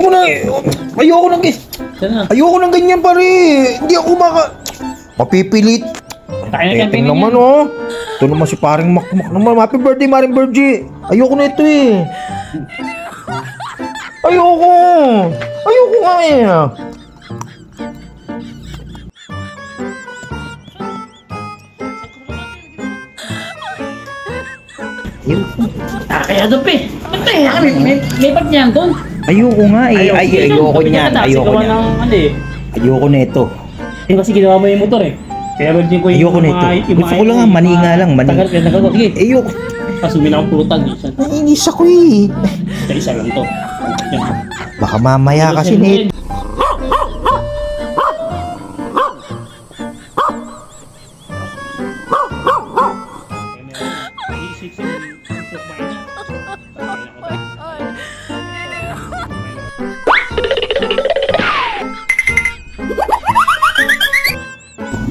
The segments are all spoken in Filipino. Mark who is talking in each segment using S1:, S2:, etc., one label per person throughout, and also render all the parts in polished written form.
S1: mo na. Ayoko nang ayoko nang ganyan pare. Hindi ako mapipilit. Eting naman oh. Ito naman si paring Makmak naman. Happy birthday Maring Virgie. Ayoko na ito eh. Ayoko. Ayoko nga eh.
S2: Kaya doon, pe. May pag niyan doon.
S1: Ayoko nga eh. Ayoko niyan. Ayoko niyan. Ayoko na ito.
S2: Eh, kasi ginawa mo yung motor eh. Kaya virgin ko
S1: Ayoko na ito. Gusto ko lang nga, mani nga lang.
S2: Tagal. Sige.
S1: Ayoko.
S2: Tapos uminang pulutan.
S1: Nainis ako eh.
S2: Isa lang to.
S1: Baka mamaya kasi Nate.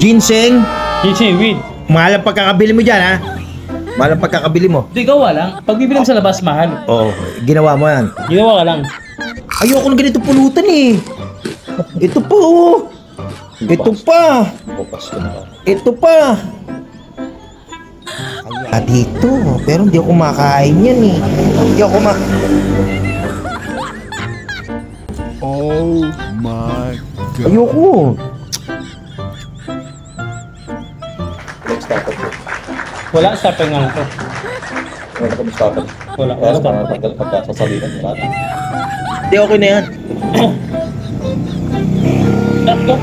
S1: Ginseng?
S2: Ginseng, weed.
S1: Mahal ang pagkakabili mo dyan ha? Mahal ang pagkakabili mo?
S2: Hindi, gawa lang. Pag bibili mo sa labas, mahal.
S1: Oo, ginawa mo yan.
S2: Ginawa ka lang.
S1: Ayoko ng ganito pulutan eh. Ito pa oh. Ito pa. Ito pa. Ay, dito. Pero hindi ako makain yan eh. Hindi ako
S3: Oh my God.
S1: Ayoko.
S2: Wala, stopper nga ito. Wala, stopper.
S1: Hindi okay na yan.
S2: Tatlo.